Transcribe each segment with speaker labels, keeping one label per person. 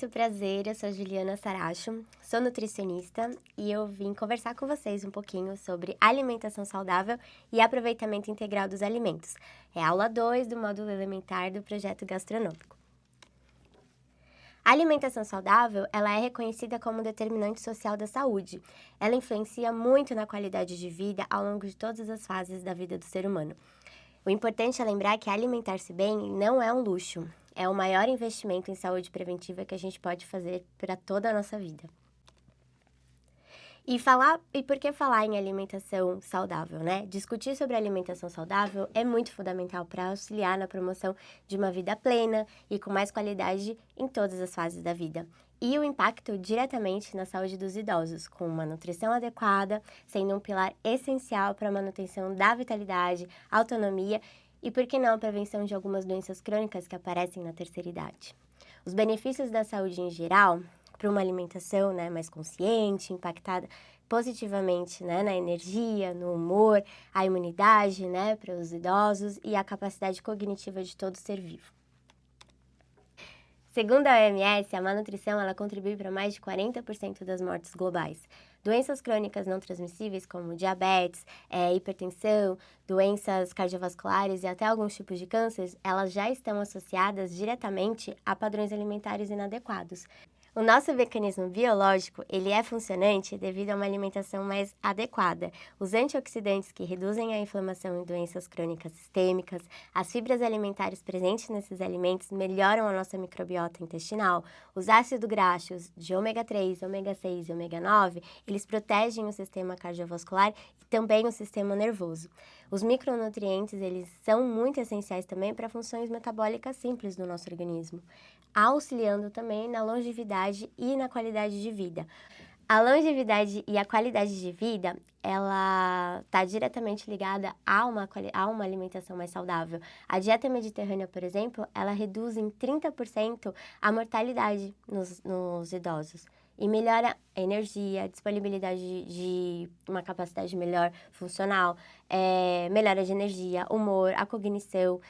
Speaker 1: muito prazer, eu sou Juliana Saracho, sou nutricionista e eu vim conversar com vocês um pouquinho sobre alimentação saudável e aproveitamento integral dos alimentos. É a aula 2 do módulo elementar do projeto gastronômico. A alimentação saudável, ela é reconhecida como um determinante social da saúde. Ela influencia muito na qualidade de vida ao longo de todas as fases da vida do ser humano. O importante é lembrar que alimentar-se bem não é um luxo, é o maior investimento em saúde preventiva que a gente pode fazer para toda a nossa vida. E por que falar em alimentação saudável, né? Discutir sobre alimentação saudável é muito fundamental para auxiliar na promoção de uma vida plena e com mais qualidade em todas as fases da vida. E o impacto diretamente na saúde dos idosos, com uma nutrição adequada, sendo um pilar essencial para a manutenção da vitalidade, autonomia e, por que não, a prevenção de algumas doenças crônicas que aparecem na terceira idade. Os benefícios da saúde em geral, para uma alimentação, né, mais consciente, impactada positivamente, né, na energia, no humor, a imunidade, né, para os idosos e a capacidade cognitiva de todo ser vivo. Segundo a OMS, a malnutrição ela contribui para mais de 40% das mortes globais. Doenças crônicas não transmissíveis, como diabetes, hipertensão, doenças cardiovasculares e até alguns tipos de cânceres, elas já estão associadas diretamente a padrões alimentares inadequados. O nosso mecanismo biológico, ele é funcionante devido a uma alimentação mais adequada. Os antioxidantes que reduzem a inflamação em doenças crônicas sistêmicas, as fibras alimentares presentes nesses alimentos melhoram a nossa microbiota intestinal. Os ácidos graxos de ômega 3, ômega 6 e ômega 9, eles protegem o sistema cardiovascular e também o sistema nervoso. Os micronutrientes, eles são muito essenciais também para funções metabólicas simples do nosso organismo, auxiliando também na longevidade e na qualidade de vida. A longevidade e a qualidade de vida, ela está diretamente ligada a uma alimentação mais saudável. A dieta mediterrânea, por exemplo, ela reduz em 30% a mortalidade nos idosos e melhora a energia, a disponibilidade de uma capacidade melhor funcional, melhora de energia, humor, a cognição,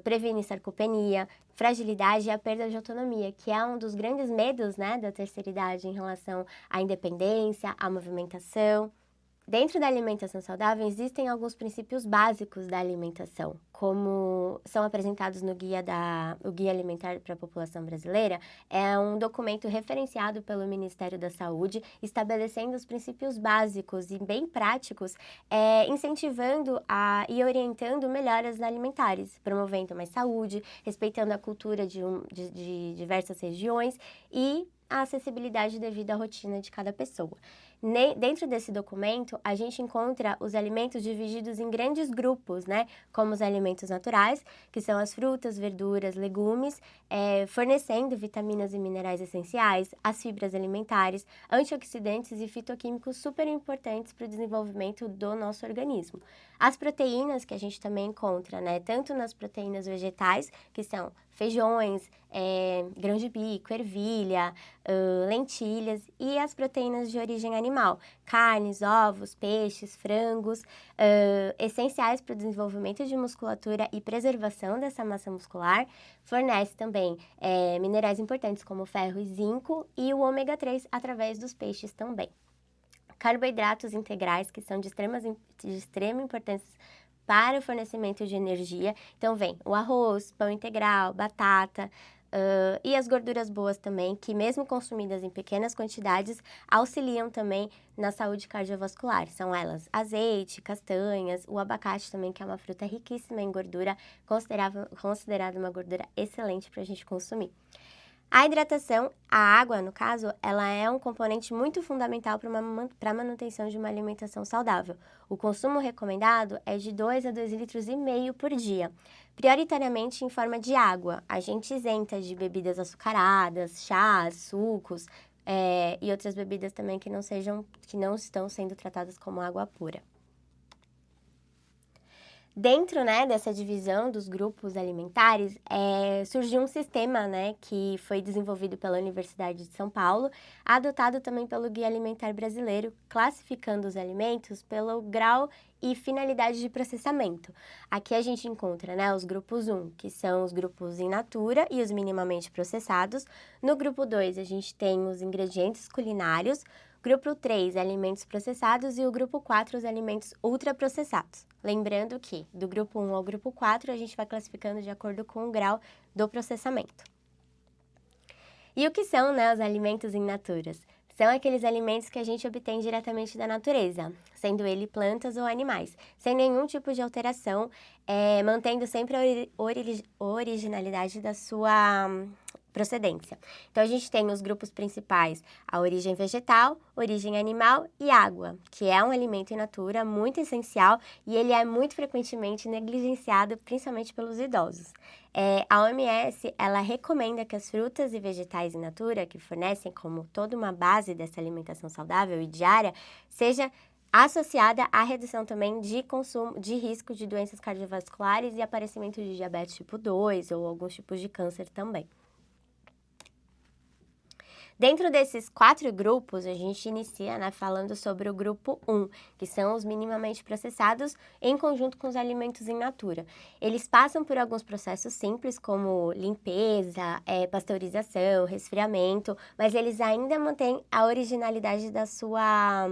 Speaker 1: previne sarcopenia, fragilidade e a perda de autonomia, que é um dos grandes medos, né, da terceira idade em relação à independência, à movimentação. Dentro da alimentação saudável, existem alguns princípios básicos da alimentação, como são apresentados no o Guia Alimentar para a População Brasileira. É um documento referenciado pelo Ministério da Saúde, estabelecendo os princípios básicos e bem práticos, incentivando e orientando melhoras alimentares, promovendo mais saúde, respeitando a cultura de diversas regiões e a acessibilidade devido à rotina de cada pessoa. Dentro desse documento, a gente encontra os alimentos divididos em grandes grupos, né? Como os alimentos naturais, que são as frutas, verduras, legumes, fornecendo vitaminas e minerais essenciais, as fibras alimentares, antioxidantes e fitoquímicos super importantes para o desenvolvimento do nosso organismo. As proteínas que a gente também encontra, né? Tanto nas proteínas vegetais, que são feijões, grão de bico, ervilha, lentilhas, e as proteínas de origem animal, carnes, ovos, peixes, frangos, essenciais para o desenvolvimento de musculatura e preservação dessa massa muscular. Fornece também minerais importantes como ferro e zinco e o ômega 3 através dos peixes também. Carboidratos integrais, que são de extrema importância para o fornecimento de energia. Então, vem o arroz, pão integral, batata, e as gorduras boas também, que mesmo consumidas em pequenas quantidades, auxiliam também na saúde cardiovascular. São elas azeite, castanhas, o abacate também, que é uma fruta riquíssima em gordura, considerada uma gordura excelente para a gente consumir. A hidratação, a água, no caso, ela é um componente muito fundamental para a manutenção de uma alimentação saudável. O consumo recomendado é de 2 a 2,5 litros por dia, prioritariamente em forma de água. A gente isenta de bebidas açucaradas, chás, sucos, e outras bebidas também que não estão sendo tratadas como água pura. Dentro, né, dessa divisão dos grupos alimentares, surgiu um sistema, né, que foi desenvolvido pela Universidade de São Paulo, adotado também pelo Guia Alimentar Brasileiro, classificando os alimentos pelo grau e finalidade de processamento. Aqui a gente encontra, né, os grupos 1, que são os grupos in natura e os minimamente processados. No grupo 2, a gente tem os ingredientes culinários. Grupo 3, alimentos processados, e o grupo 4, os alimentos ultraprocessados. Lembrando que do grupo 1 ao grupo 4, a gente vai classificando de acordo com o grau do processamento. E o que são, né, os alimentos in naturas? São aqueles alimentos que a gente obtém diretamente da natureza, sendo ele plantas ou animais, sem nenhum tipo de alteração, mantendo sempre a originalidade da sua procedência. Então, a gente tem os grupos principais: a origem vegetal, origem animal e água, que é um alimento in natura muito essencial e ele é muito frequentemente negligenciado, principalmente pelos idosos. A OMS, ela recomenda que as frutas e vegetais in natura, que fornecem como toda uma base dessa alimentação saudável e diária, seja associada à redução também de consumo, de risco de doenças cardiovasculares e aparecimento de diabetes tipo 2 ou alguns tipos de câncer também. Dentro desses 4 grupos, a gente inicia, né, falando sobre o grupo 1, que são os minimamente processados em conjunto com os alimentos in natura. Eles passam por alguns processos simples, como limpeza, pasteurização, resfriamento, mas eles ainda mantêm a originalidade da sua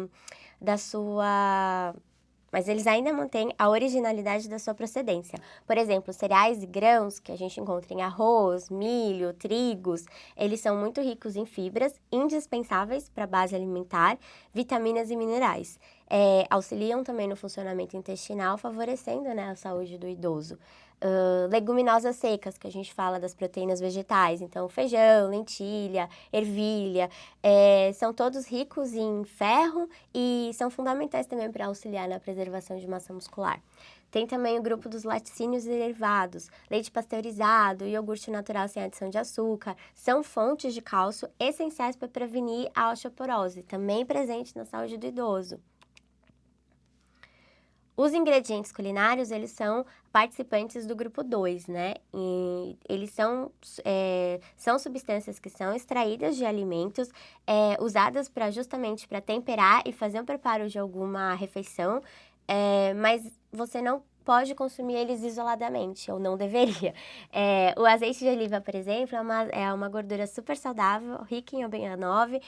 Speaker 1: procedência. Por exemplo, cereais e grãos, que a gente encontra em arroz, milho, trigos, eles são muito ricos em fibras, indispensáveis para a base alimentar, vitaminas e minerais. Auxiliam também no funcionamento intestinal, favorecendo, né, a saúde do idoso. Leguminosas secas, que a gente fala das proteínas vegetais, então feijão, lentilha, ervilha, são todos ricos em ferro e são fundamentais também para auxiliar na preservação de massa muscular. Tem também o grupo dos laticínios e derivados, leite pasteurizado, iogurte natural sem adição de açúcar, são fontes de cálcio essenciais para prevenir a osteoporose, também presente na saúde do idoso. Os ingredientes culinários, eles são participantes do grupo 2, né? E eles são substâncias que são extraídas de alimentos, usadas justamente para temperar e fazer o preparo de alguma refeição, mas você não pode consumir eles isoladamente, ou não deveria. O azeite de oliva, por exemplo, é uma gordura super saudável, rica em ômega 9,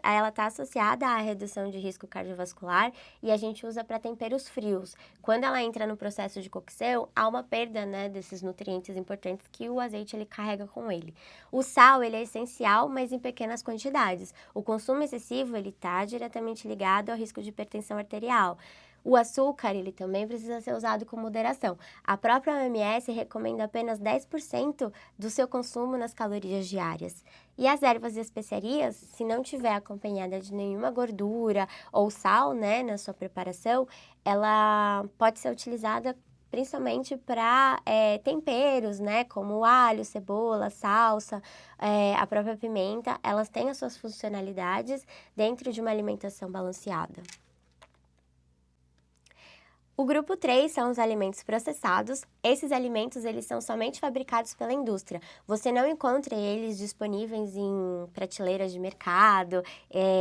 Speaker 1: ela está associada à redução de risco cardiovascular e a gente usa para temperos frios. Quando ela entra no processo de cocção, há uma perda, né, desses nutrientes importantes que o azeite ele carrega com ele. O sal, ele é essencial, mas em pequenas quantidades. O consumo excessivo, ele está diretamente ligado ao risco de hipertensão arterial. O açúcar, ele também precisa ser usado com moderação. A própria OMS recomenda apenas 10% do seu consumo nas calorias diárias. E as ervas e especiarias, se não tiver acompanhada de nenhuma gordura ou sal, né, na sua preparação, ela pode ser utilizada principalmente para temperos, né, como alho, cebola, salsa, a própria pimenta. Elas têm as suas funcionalidades dentro de uma alimentação balanceada. O grupo 3 são os alimentos processados. Esses alimentos, eles são somente fabricados pela indústria. Você não encontra eles disponíveis em prateleiras de mercado,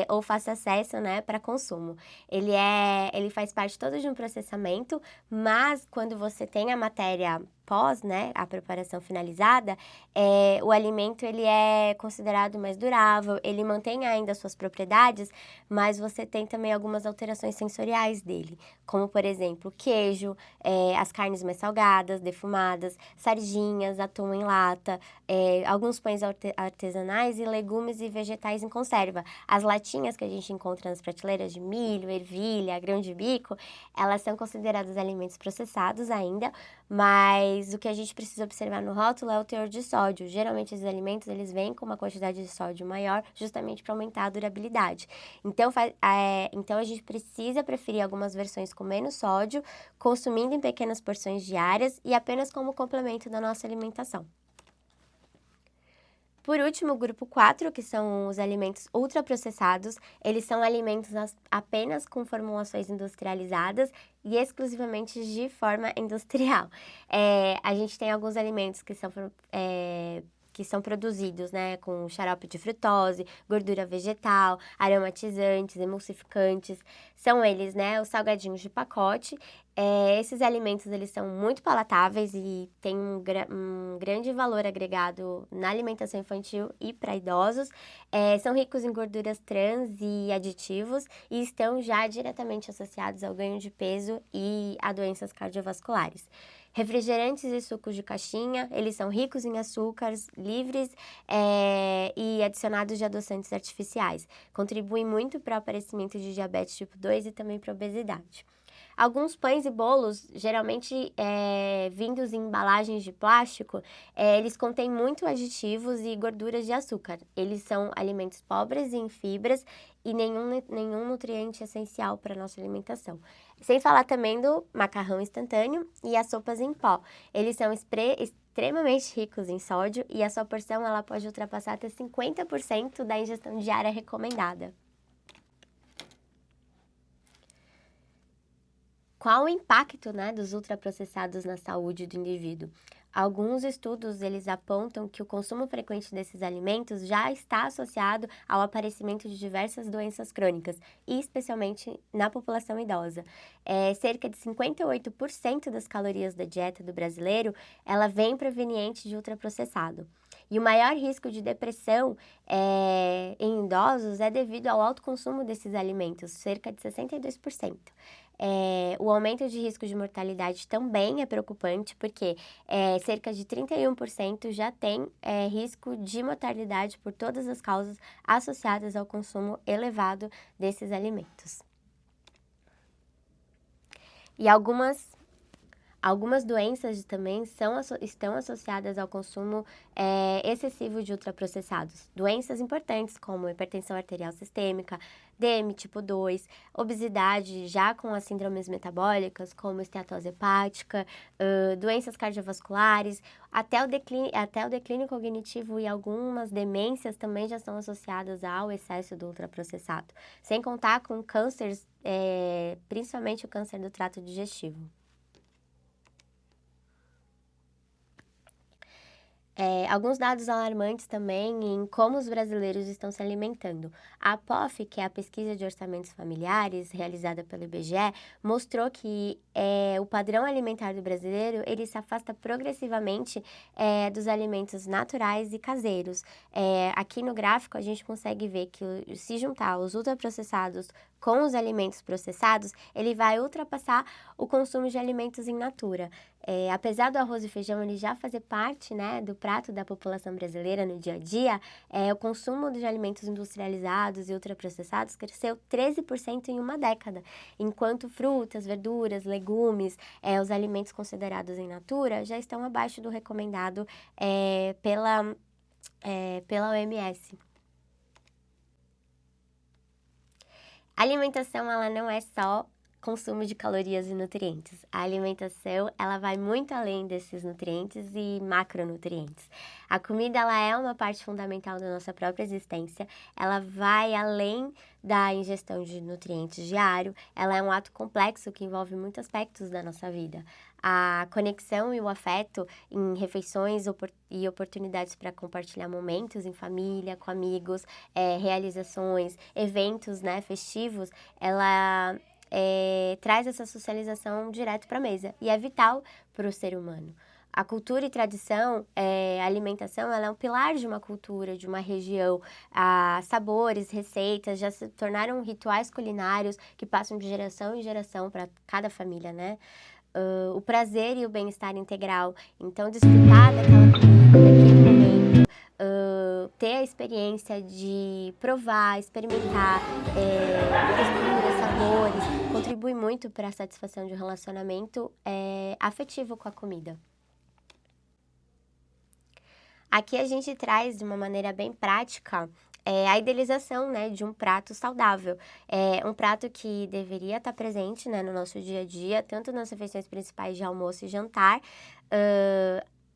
Speaker 1: ou fácil acesso, né, para consumo. Ele faz parte todo de um processamento, mas quando você tem a matéria pós, né, a preparação finalizada, o alimento ele é considerado mais durável, ele mantém ainda suas propriedades, mas você tem também algumas alterações sensoriais dele, como por exemplo, queijo, as carnes mais salgadas, defumadas, sardinhas, atum em lata, alguns pães artesanais e legumes e vegetais em conserva. As latinhas que a gente encontra nas prateleiras de milho, ervilha, grão de bico, elas são consideradas alimentos processados ainda, mas o que a gente precisa observar no rótulo é o teor de sódio. Geralmente esses alimentos eles vêm com uma quantidade de sódio maior, justamente para aumentar a durabilidade. Então a gente precisa preferir algumas versões com menos sódio, consumindo em pequenas porções diárias e apenas como complemento da nossa alimentação. Por último, o grupo 4, que são os alimentos ultraprocessados, eles são alimentos apenas com formulações industrializadas e exclusivamente de forma industrial. A gente tem alguns alimentos que são produzidos, né, com xarope de frutose, gordura vegetal, aromatizantes, emulsificantes. São eles, né, os salgadinhos de pacote. Esses alimentos, eles são muito palatáveis e têm um grande valor agregado na alimentação infantil e para idosos. São ricos em gorduras trans e aditivos e estão já diretamente associados ao ganho de peso e a doenças cardiovasculares. Refrigerantes e sucos de caixinha, eles são ricos em açúcares livres e adicionados de adoçantes artificiais. Contribuem muito para o aparecimento de diabetes tipo 2 e também para a obesidade. Alguns pães e bolos, geralmente vindos em embalagens de plástico, eles contêm muito aditivos e gorduras de açúcar. Eles são alimentos pobres em fibras e nenhum nutriente essencial para a nossa alimentação. Sem falar também do macarrão instantâneo e as sopas em pó. Eles são extremamente ricos em sódio e a sua porção ela pode ultrapassar até 50% da ingestão diária recomendada. Qual o impacto, né, dos ultraprocessados na saúde do indivíduo? Alguns estudos, eles apontam que o consumo frequente desses alimentos já está associado ao aparecimento de diversas doenças crônicas, e especialmente na população idosa. Cerca de 58% das calorias da dieta do brasileiro, ela vem proveniente de ultraprocessado. E o maior risco de depressão em idosos é devido ao alto consumo desses alimentos, cerca de 62%. O aumento de risco de mortalidade também é preocupante, porque cerca de 31% já tem risco de mortalidade por todas as causas associadas ao consumo elevado desses alimentos. E algumas doenças também estão associadas ao consumo excessivo de ultraprocessados. Doenças importantes como hipertensão arterial sistêmica, DM tipo 2, obesidade já com as síndromes metabólicas como esteatose hepática, doenças cardiovasculares, até o declínio cognitivo e algumas demências também já são associadas ao excesso do ultraprocessado. Sem contar com cânceres, principalmente o câncer do trato digestivo. Alguns dados alarmantes também em como os brasileiros estão se alimentando. A POF, que é a Pesquisa de Orçamentos Familiares, realizada pelo IBGE, mostrou que o padrão alimentar do brasileiro, ele se afasta progressivamente dos alimentos naturais e caseiros. Aqui no gráfico, a gente consegue ver que se juntar os ultraprocessados com os alimentos processados, ele vai ultrapassar o consumo de alimentos in natura. Apesar do arroz e feijão ele já fazer parte, né, do prato da população brasileira no dia a dia, o consumo de alimentos industrializados e ultraprocessados cresceu 13% em uma década, enquanto frutas, verduras, legumes, os alimentos considerados in natura já estão abaixo do recomendado pela OMS. A alimentação, ela não é só consumo de calorias e nutrientes. A alimentação, ela vai muito além desses nutrientes e macronutrientes. A comida, ela é uma parte fundamental da nossa própria existência. Ela vai além da ingestão de nutrientes diário. Ela é um ato complexo que envolve muitos aspectos da nossa vida. A conexão e o afeto em refeições e oportunidades para compartilhar momentos em família, com amigos, realizações, eventos, né, festivos, ela traz essa socialização direto para a mesa e é vital para o ser humano. A cultura e tradição, a alimentação, ela é um pilar de uma cultura, de uma região. Sabores, receitas já se tornaram rituais culinários que passam de geração em geração para cada família, né? O prazer e o bem-estar integral. Então, desfrutar daquela comida, daquele momento, ter a experiência de provar, experimentar texturas, sabores, contribui muito para a satisfação de um relacionamento afetivo com a comida. Aqui a gente traz de uma maneira bem prática a idealização, né, de um prato saudável. Um prato que deveria estar presente, né, no nosso dia a dia, tanto nas refeições principais de almoço e jantar,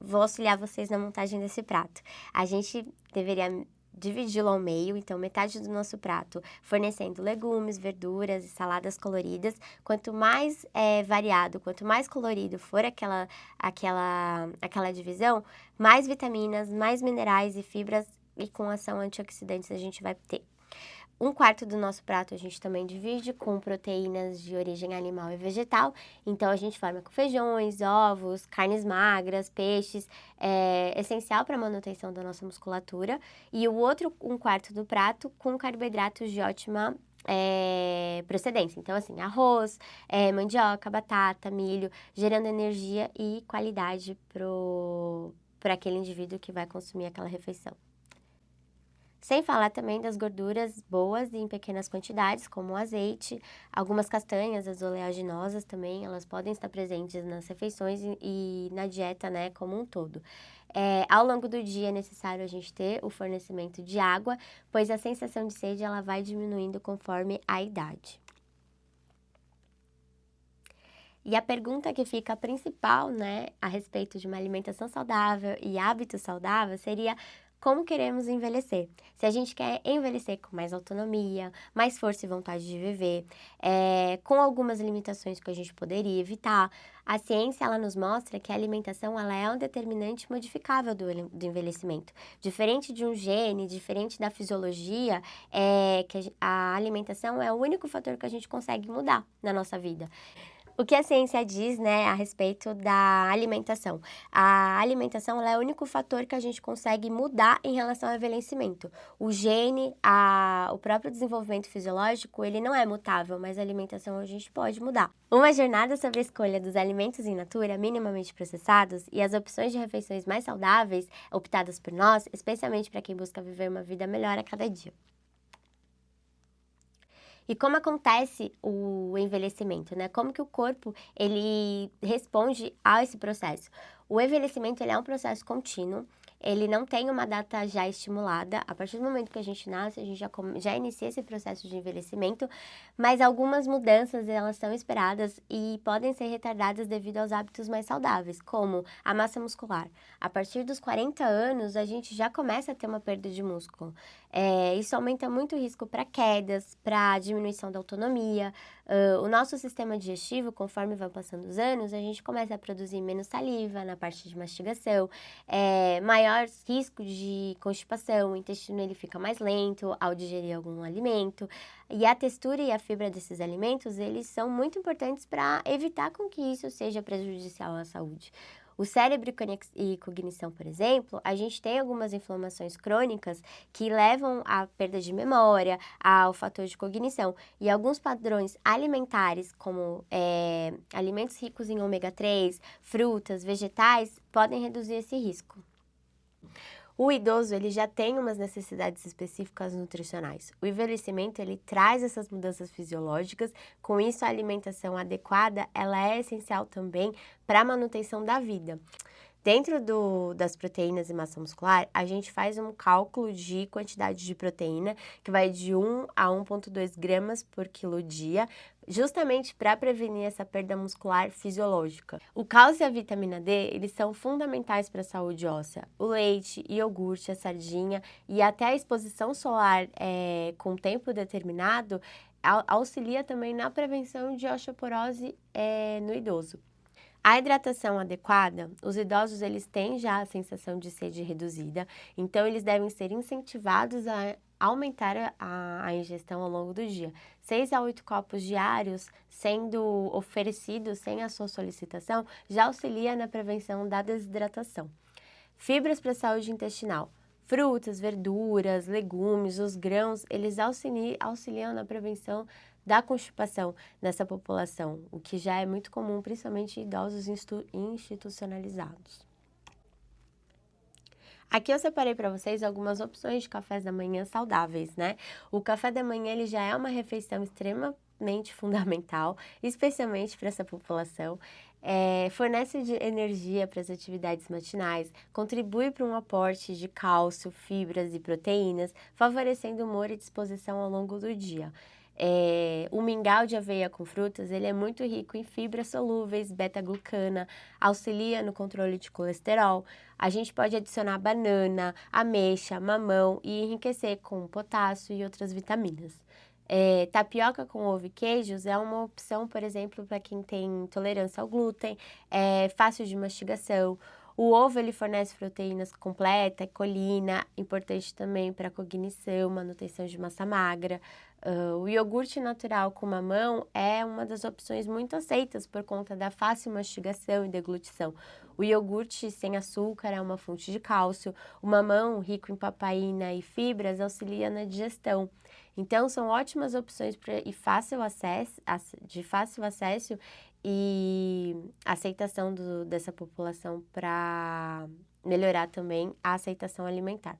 Speaker 1: vou auxiliar vocês na montagem desse prato. A gente deveria dividi-lo ao meio, então metade do nosso prato fornecendo legumes, verduras e saladas coloridas. Quanto mais variado, quanto mais colorido for aquela divisão, mais vitaminas, mais minerais e fibras e com ação antioxidantes a gente vai ter. Um quarto do nosso prato a gente também divide com proteínas de origem animal e vegetal. Então, a gente forma com feijões, ovos, carnes magras, peixes, essencial para a manutenção da nossa musculatura. E o outro, um quarto do prato com carboidratos de ótima procedência. Então, assim, arroz, mandioca, batata, milho, gerando energia e qualidade para aquele indivíduo que vai consumir aquela refeição. Sem falar também das gorduras boas e em pequenas quantidades, como o azeite, algumas castanhas, as oleaginosas também, elas podem estar presentes nas refeições e na dieta, né, como um todo. Ao longo do dia é necessário a gente ter o fornecimento de água, pois a sensação de sede ela vai diminuindo conforme a idade. E a pergunta que fica principal, né, a respeito de uma alimentação saudável e hábitos saudáveis seria como queremos envelhecer. Se a gente quer envelhecer com mais autonomia, mais força e vontade de viver, com algumas limitações que a gente poderia evitar, a ciência ela nos mostra que a alimentação ela é um determinante modificável do envelhecimento. Diferente de um gene, diferente da fisiologia, que a alimentação é o único fator que a gente consegue mudar na nossa vida. O que a ciência diz, né, a respeito da alimentação? A alimentação ela é o único fator que a gente consegue mudar em relação ao envelhecimento. O gene, o próprio desenvolvimento fisiológico, ele não é mutável, mas a alimentação a gente pode mudar. Uma jornada sobre a escolha dos alimentos in natura minimamente processados e as opções de refeições mais saudáveis optadas por nós, especialmente para quem busca viver uma vida melhor a cada dia. E como acontece o envelhecimento, né? Como que o corpo, ele responde a esse processo? O envelhecimento, ele é um processo contínuo, ele não tem uma data já estimulada. A partir do momento que a gente nasce, a gente já inicia esse processo de envelhecimento, mas algumas mudanças, elas são esperadas e podem ser retardadas devido aos hábitos mais saudáveis, como a massa muscular. A partir dos 40 anos, a gente já começa a ter uma perda de músculo. Isso aumenta muito o risco para quedas, para diminuição da autonomia. O nosso sistema digestivo, conforme vai passando os anos, a gente começa a produzir menos saliva na parte de mastigação, maior risco de constipação, o intestino ele fica mais lento ao digerir algum alimento. E a textura e a fibra desses alimentos, eles são muito importantes para evitar com que isso seja prejudicial à saúde. O cérebro e cognição, por exemplo, a gente tem algumas inflamações crônicas que levam à perda de memória, ao fator de cognição. E alguns padrões alimentares, como alimentos ricos em ômega 3, frutas, vegetais, podem reduzir esse risco. O idoso, ele já tem umas necessidades específicas nutricionais. O envelhecimento, ele traz essas mudanças fisiológicas, com isso a alimentação adequada, ela é essencial também para a manutenção da vida. Dentro das proteínas e massa muscular, a gente faz um cálculo de quantidade de proteína, que vai de 1 a 1,2 gramas por quilo dia, justamente para prevenir essa perda muscular fisiológica. O cálcio e a vitamina D, eles são fundamentais para a saúde óssea. O leite, iogurte, a sardinha e até a exposição solar com tempo determinado auxilia também na prevenção de osteoporose no idoso. A hidratação adequada, os idosos eles têm já a sensação de sede reduzida, então eles devem ser incentivados a aumentar a ingestão ao longo do dia. 6 a 8 copos diários sendo oferecidos sem a sua solicitação já auxilia na prevenção da desidratação. Fibras para a saúde intestinal. Frutas, verduras, legumes, os grãos, eles auxiliam na prevenção da constipação nessa população, o que já é muito comum, principalmente em idosos institucionalizados. Aqui eu separei para vocês algumas opções de cafés da manhã saudáveis, né? O café da manhã ele já é uma refeição extremamente fundamental, especialmente para essa população. Fornece energia para as atividades matinais, contribui para um aporte de cálcio, fibras e proteínas, favorecendo humor e disposição ao longo do dia. O mingau de aveia com frutas, ele é muito rico em fibras solúveis, beta-glucana, auxilia no controle de colesterol. A gente pode adicionar banana, ameixa, mamão e enriquecer com potássio e outras vitaminas. Tapioca com ovo e queijos é uma opção, por exemplo, para quem tem intolerância ao glúten, é fácil de mastigação. O ovo ele fornece proteínas completas, colina, importante também para cognição, manutenção de massa magra. O iogurte natural com mamão é uma das opções muito aceitas por conta da fácil mastigação e deglutição. O iogurte sem açúcar é uma fonte de cálcio. O mamão, rico em papaína e fibras, auxilia na digestão. Então, são ótimas opções de fácil acesso e aceitação dessa população para melhorar também a aceitação alimentar.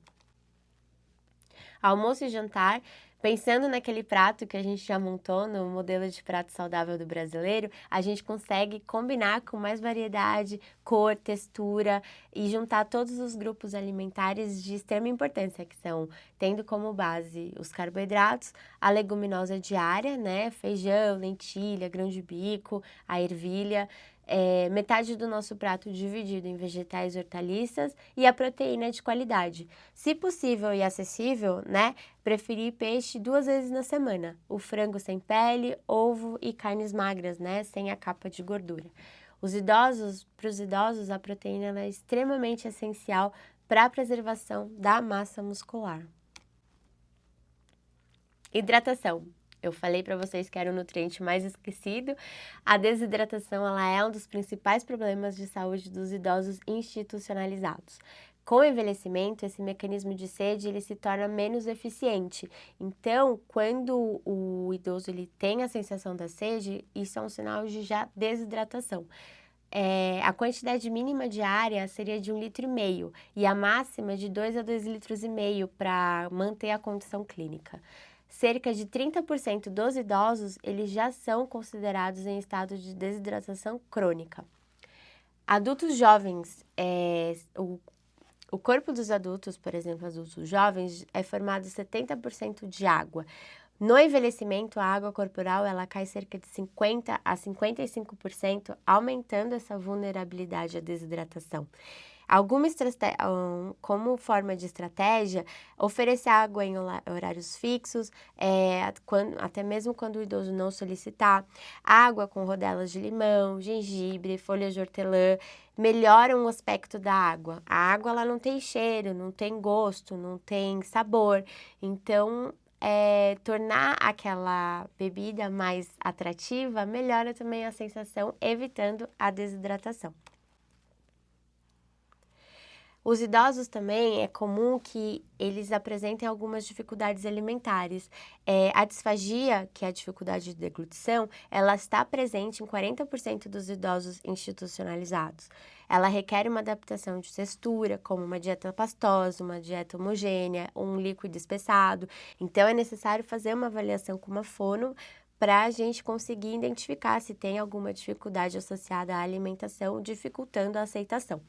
Speaker 1: Almoço e jantar, pensando naquele prato que a gente já montou no modelo de prato saudável do brasileiro, a gente consegue combinar com mais variedade, cor, textura e juntar todos os grupos alimentares de extrema importância, que são, tendo como base os carboidratos, a leguminosa diária, né, feijão, lentilha, grão de bico, a ervilha, metade do nosso prato dividido em vegetais e hortaliças e a proteína de qualidade. Se possível e acessível, né, preferir peixe 2 vezes na semana, o frango sem pele, ovo e carnes magras, né, sem a capa de gordura. Para os idosos, a proteína ela é extremamente essencial para a preservação da massa muscular. Hidratação. Eu falei para vocês que era o nutriente mais esquecido. A desidratação ela é um dos principais problemas de saúde dos idosos institucionalizados. Com o envelhecimento, esse mecanismo de sede ele se torna menos eficiente. Então, quando o idoso ele tem a sensação da sede, isso é um sinal de já desidratação. A quantidade mínima diária seria de 1,5 litro e a máxima de 2 a 2,5 litros para manter a condição clínica. Cerca de 30% dos idosos, eles já são considerados em estado de desidratação crônica. Adultos jovens, o corpo dos adultos, por exemplo, adultos jovens, é formado 70% de água. No envelhecimento, a água corporal ela cai cerca de 50% a 55%, aumentando essa vulnerabilidade à desidratação. Como forma de estratégia, oferecer água em horários fixos, até mesmo quando o idoso não solicitar, água com rodelas de limão, gengibre, folhas de hortelã, melhoram o aspecto da água. A água ela não tem cheiro, não tem gosto, não tem sabor, então tornar aquela bebida mais atrativa melhora também a sensação, evitando a desidratação. Os idosos também é comum que eles apresentem algumas dificuldades alimentares. A disfagia, que é a dificuldade de deglutição, ela está presente em 40% dos idosos institucionalizados. Ela requer uma adaptação de textura, como uma dieta pastosa, uma dieta homogênea, um líquido espessado. Então, é necessário fazer uma avaliação com uma fono para a gente conseguir identificar se tem alguma dificuldade associada à alimentação, dificultando a aceitação.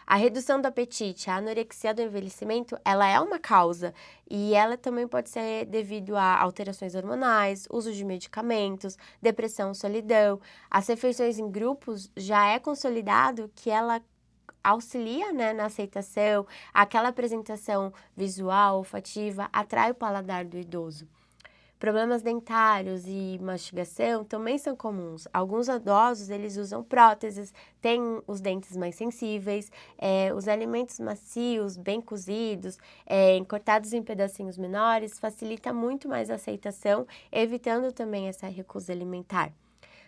Speaker 1: A redução do apetite, a anorexia do envelhecimento, ela é uma causa e ela também pode ser devido a alterações hormonais, uso de medicamentos, depressão, solidão. As refeições em grupos já é consolidado que ela auxilia, né, na aceitação, aquela apresentação visual, olfativa, atrai o paladar do idoso. Problemas dentários e mastigação também são comuns. Alguns idosos, eles usam próteses, têm os dentes mais sensíveis, os alimentos macios, bem cozidos, cortados em pedacinhos menores, facilita muito mais a aceitação, evitando também essa recusa alimentar.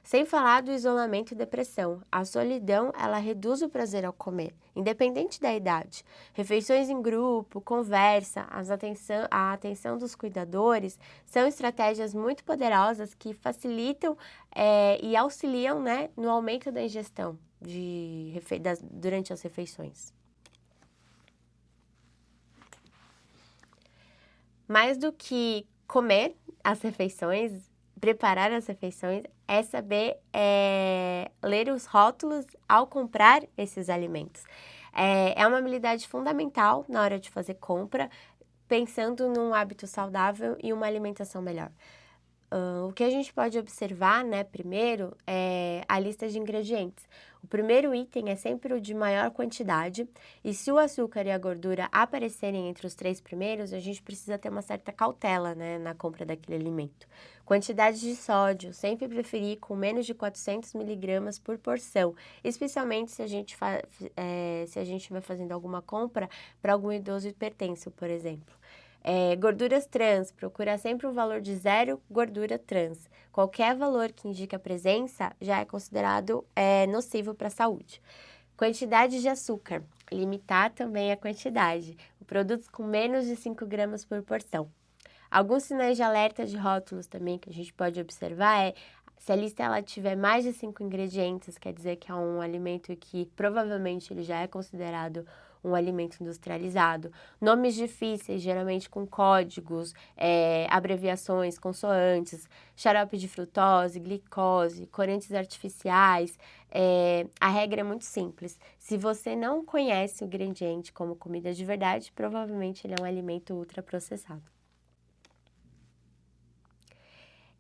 Speaker 1: Sem falar do isolamento e depressão. A solidão, ela reduz o prazer ao comer, independente da idade. Refeições em grupo, conversa, a atenção dos cuidadores são estratégias muito poderosas que facilitam e auxiliam, né, no aumento da ingestão durante as refeições. Mais do que comer as refeições, preparar as refeições, é saber ler os rótulos ao comprar esses alimentos. É uma habilidade fundamental na hora de fazer compra, pensando num hábito saudável e uma alimentação melhor. O que a gente pode observar, né, primeiro, é a lista de ingredientes. O primeiro item é sempre o de maior quantidade, e se o açúcar e a gordura aparecerem entre os 3 primeiros, a gente precisa ter uma certa cautela, né, na compra daquele alimento. Quantidade de sódio, sempre preferir com menos de 400 miligramas por porção, especialmente se a gente vai fazendo alguma compra para algum idoso hipertenso, por exemplo. Gorduras trans, procura sempre um valor de 0 gordura trans. Qualquer valor que indique a presença já é considerado nocivo para a saúde. Quantidade de açúcar, limitar também a quantidade. Produtos com menos de 5 gramas por porção. Alguns sinais de alerta de rótulos também que a gente pode observar se a lista ela tiver mais de 5 ingredientes, quer dizer que é um alimento que provavelmente ele já é considerado um alimento industrializado. Nomes difíceis, geralmente com códigos, abreviações, consoantes, xarope de frutose, glicose, corantes artificiais. A regra é muito simples. Se você não conhece o ingrediente como comida de verdade, provavelmente ele é um alimento ultraprocessado.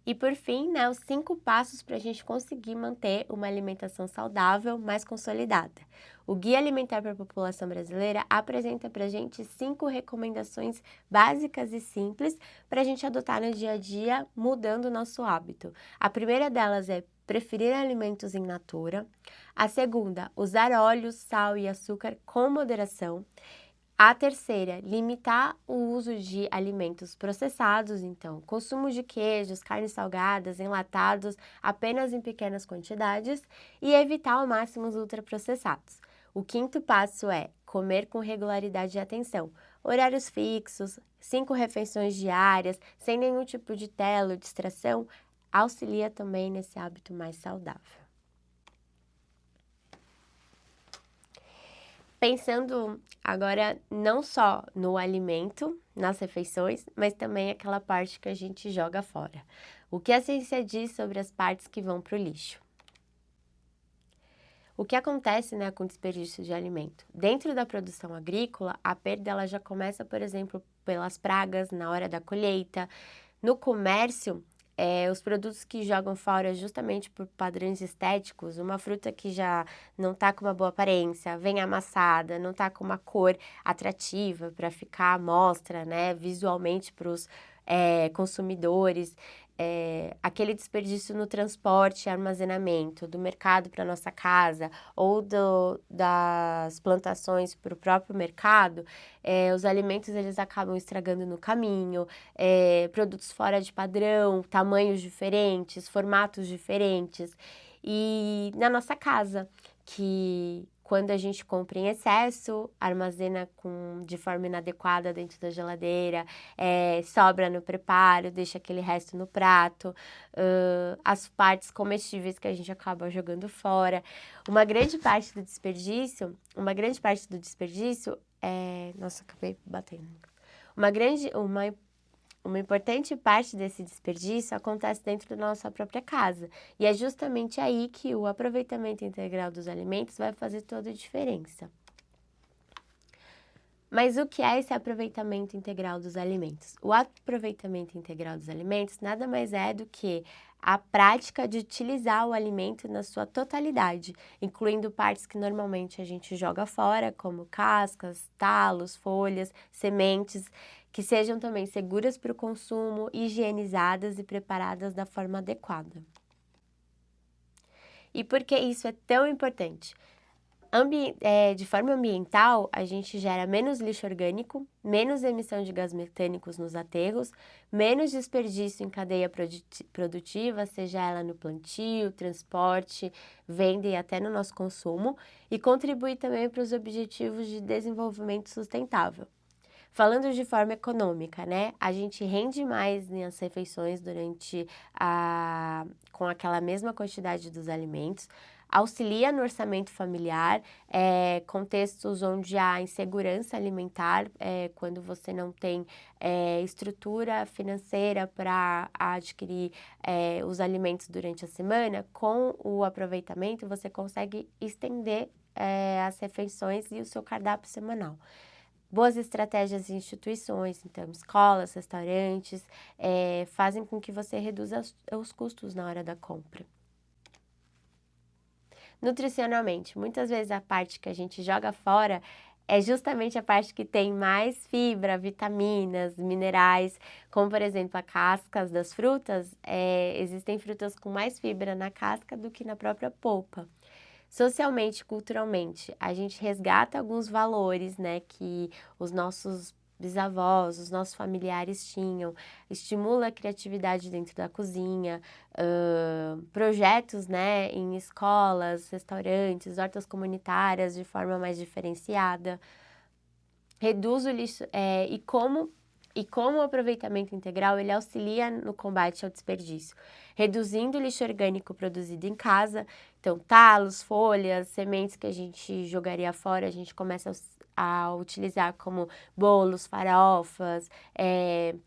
Speaker 1: E por fim, né, os 5 passos para a gente conseguir manter uma alimentação saudável mais consolidada. O Guia Alimentar para a População Brasileira apresenta para a gente 5 recomendações básicas e simples para a gente adotar no dia a dia, mudando o nosso hábito. A primeira delas é preferir alimentos in natura. A segunda, usar óleo, sal e açúcar com moderação. A terceira, limitar o uso de alimentos processados, então, consumo de queijos, carnes salgadas, enlatados, apenas em pequenas quantidades e evitar ao máximo os ultraprocessados. O quinto passo é comer com regularidade e atenção, horários fixos, 5 refeições diárias, sem nenhum tipo de tela ou distração, auxilia também nesse hábito mais saudável. Pensando agora não só no alimento, nas refeições, mas também aquela parte que a gente joga fora. O que a ciência diz sobre as partes que vão para o lixo? O que acontece, né, com o desperdício de alimento? Dentro da produção agrícola, a perda ela já começa, por exemplo, pelas pragas na hora da colheita. No comércio, os produtos que jogam fora justamente por padrões estéticos, uma fruta que já não está com uma boa aparência, vem amassada, não está com uma cor atrativa para ficar à mostra, né, visualmente para os consumidores, aquele desperdício no transporte e armazenamento, do mercado para nossa casa ou das plantações para o próprio mercado, os alimentos eles acabam estragando no caminho, produtos fora de padrão, tamanhos diferentes, formatos diferentes. E na nossa casa, que quando a gente compra em excesso, armazena de forma inadequada dentro da geladeira, sobra no preparo, deixa aquele resto no prato, as partes comestíveis que a gente acaba jogando fora. Uma grande parte do desperdício nossa, acabei batendo. Uma importante parte desse desperdício acontece dentro da nossa própria casa. E é justamente aí que o aproveitamento integral dos alimentos vai fazer toda a diferença. Mas o que é esse aproveitamento integral dos alimentos? O aproveitamento integral dos alimentos nada mais é do que a prática de utilizar o alimento na sua totalidade, incluindo partes que normalmente a gente joga fora, como cascas, talos, folhas, sementes, que sejam também seguras para o consumo, higienizadas e preparadas da forma adequada. E por que isso é tão importante? De forma ambiental, a gente gera menos lixo orgânico, menos emissão de gás metânicos nos aterros, menos desperdício em cadeia produtiva, seja ela no plantio, transporte, venda e até no nosso consumo, e contribui também para os objetivos de desenvolvimento sustentável. Falando de forma econômica, né? A gente rende mais nas refeições com aquela mesma quantidade dos alimentos, auxilia no orçamento familiar, contextos onde há insegurança alimentar, quando você não tem estrutura financeira para adquirir os alimentos durante a semana, com o aproveitamento você consegue estender as refeições e o seu cardápio semanal. Boas estratégias em instituições, então escolas, restaurantes, fazem com que você reduza os custos na hora da compra. Nutricionalmente, muitas vezes a parte que a gente joga fora é justamente a parte que tem mais fibra, vitaminas, minerais, como por exemplo a cascas das frutas, existem frutas com mais fibra na casca do que na própria polpa. Socialmente, culturalmente, a gente resgata alguns valores, né, que os nossos bisavós, os nossos familiares tinham, estimula a criatividade dentro da cozinha, projetos, né, em escolas, restaurantes, hortas comunitárias de forma mais diferenciada, reduz o lixo, e como o aproveitamento integral, ele auxilia no combate ao desperdício, reduzindo o lixo orgânico produzido em casa, então talos, folhas, sementes que a gente jogaria fora, a gente começa a utilizar como bolos, farofas,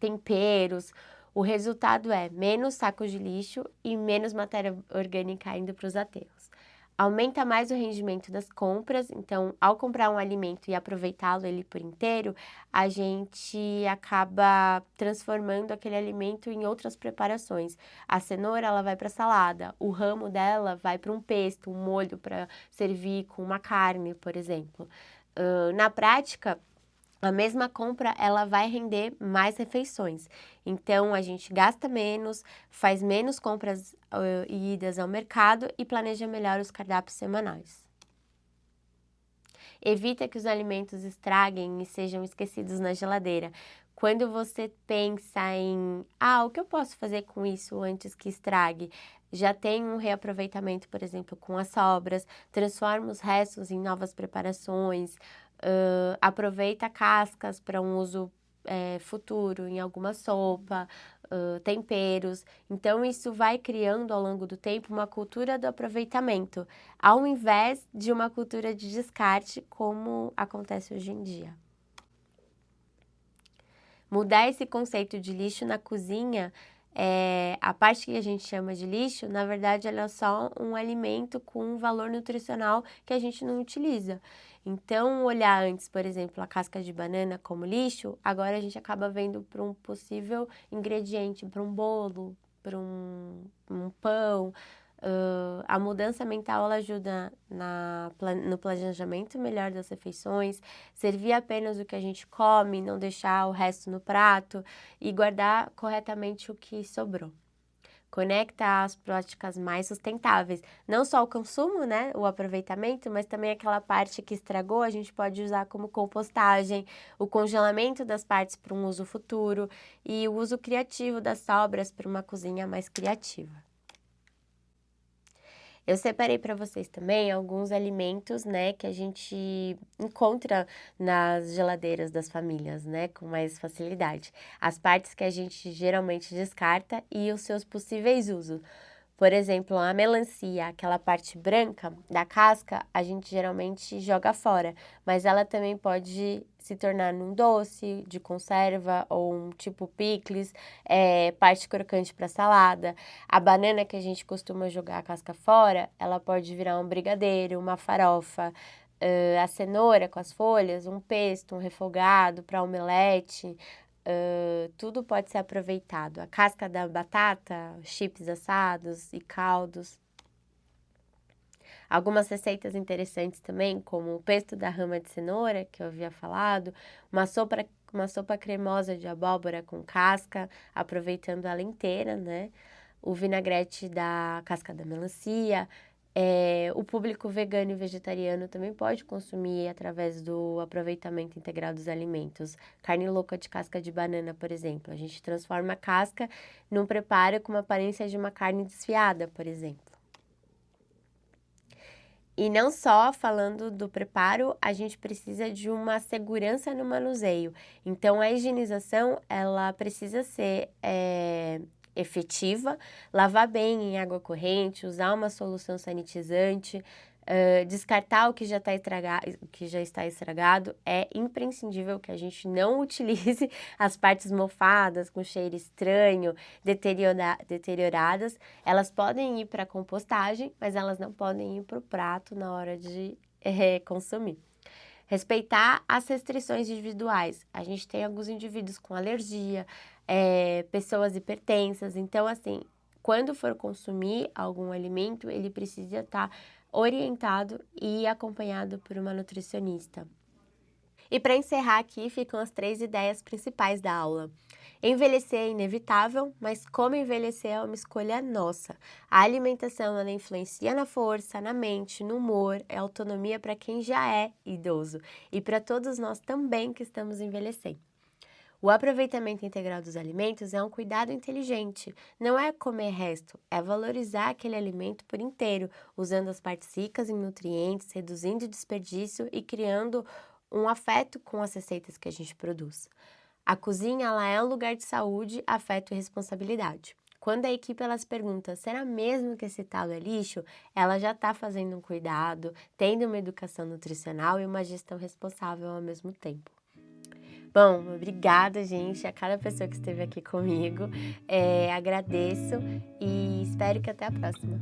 Speaker 1: temperos. O resultado é menos sacos de lixo e menos matéria orgânica indo para os aterros. Aumenta mais o rendimento das compras, então, ao comprar um alimento e aproveitá-lo ele por inteiro, a gente acaba transformando aquele alimento em outras preparações. A cenoura, ela vai para salada, o ramo dela vai para um pesto, um molho para servir com uma carne, por exemplo. Na prática, a mesma compra, ela vai render mais refeições. Então, a gente gasta menos, faz menos compras e idas ao mercado e planeja melhor os cardápios semanais. Evita que os alimentos estraguem e sejam esquecidos na geladeira. Quando você pensa em, o que eu posso fazer com isso antes que estrague? Já tem um reaproveitamento, por exemplo, com as sobras, transforma os restos em novas preparações, aproveita cascas para um uso futuro em alguma sopa, temperos. Então, isso vai criando ao longo do tempo uma cultura do aproveitamento, ao invés de uma cultura de descarte, como acontece hoje em dia. Mudar esse conceito de lixo na cozinha, a parte que a gente chama de lixo, na verdade, ela é só um alimento com um valor nutricional que a gente não utiliza. Então, olhar antes, por exemplo, a casca de banana como lixo, agora a gente acaba vendo para um possível ingrediente, para um bolo, para um pão. A mudança mental ela ajuda no planejamento melhor das refeições, servir apenas o que a gente come, não deixar o resto no prato e guardar corretamente o que sobrou. Conecta as práticas mais sustentáveis, não só o consumo, né, o aproveitamento, mas também aquela parte que estragou, a gente pode usar como compostagem, o congelamento das partes para um uso futuro e o uso criativo das sobras para uma cozinha mais criativa. Eu separei para vocês também alguns alimentos, né, que a gente encontra nas geladeiras das famílias, né, com mais facilidade. As partes que a gente geralmente descarta e os seus possíveis usos. Por exemplo, a melancia, aquela parte branca da casca, a gente geralmente joga fora, mas ela também pode se tornar num doce de conserva ou um tipo picles, parte crocante para salada. A banana que a gente costuma jogar a casca fora, ela pode virar um brigadeiro, uma farofa. A cenoura com as folhas, um pesto, um refogado para omelete. Tudo pode ser aproveitado. A casca da batata, chips assados e caldos. Algumas receitas interessantes também, como o pesto da rama de cenoura, que eu havia falado, uma sopa cremosa de abóbora com casca, aproveitando ela inteira, né? O vinagrete da casca da melancia. O público vegano e vegetariano também pode consumir através do aproveitamento integral dos alimentos. Carne louca de casca de banana, por exemplo. A gente transforma a casca num preparo com uma aparência de uma carne desfiada, por exemplo. E não só falando do preparo, a gente precisa de uma segurança no manuseio. Então, a higienização, ela precisa ser efetiva, lavar bem em água corrente, usar uma solução sanitizante, descartar o que já está estragado. É imprescindível que a gente não utilize as partes mofadas, com cheiro estranho, deterioradas. Elas podem ir para a compostagem, mas elas não podem ir para o prato na hora de consumir. Respeitar as restrições individuais. A gente tem alguns indivíduos com alergia, pessoas hipertensas, então assim, quando for consumir algum alimento, ele precisa estar orientado e acompanhado por uma nutricionista. E para encerrar aqui ficam as 3 ideias principais da aula. Envelhecer é inevitável, mas como envelhecer é uma escolha nossa. A alimentação ela influencia na força, na mente, no humor, é autonomia para quem já é idoso e para todos nós também que estamos envelhecendo. O aproveitamento integral dos alimentos é um cuidado inteligente, não é comer resto, é valorizar aquele alimento por inteiro, usando as partes ricas em nutrientes, reduzindo o desperdício e criando um afeto com as receitas que a gente produz. A cozinha ela é um lugar de saúde, afeto e responsabilidade. Quando a equipe ela se pergunta, será mesmo que esse talo é lixo? Ela já está fazendo um cuidado, tendo uma educação nutricional e uma gestão responsável ao mesmo tempo. Bom, obrigada, gente, a cada pessoa que esteve aqui comigo. Agradeço e espero que até a próxima.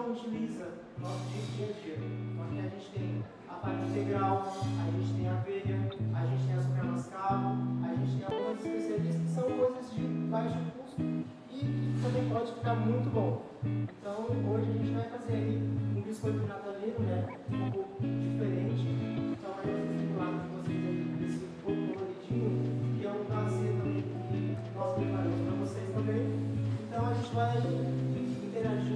Speaker 2: não utiliza no nosso dia a dia. Então aqui a gente tem a farinha integral, a gente tem a aveia, a gente tem açúcar mascavo, a gente tem algumas especiarias que são coisas de baixo custo e que também pode ficar muito bom. Então hoje a gente vai fazer aí um biscoito natalino, né? Um pouco diferente. Então aí eu fiz do lado de vocês aí esse pouco coloridinho, que é um prazer também que nós preparamos para vocês também. Então a gente vai interagir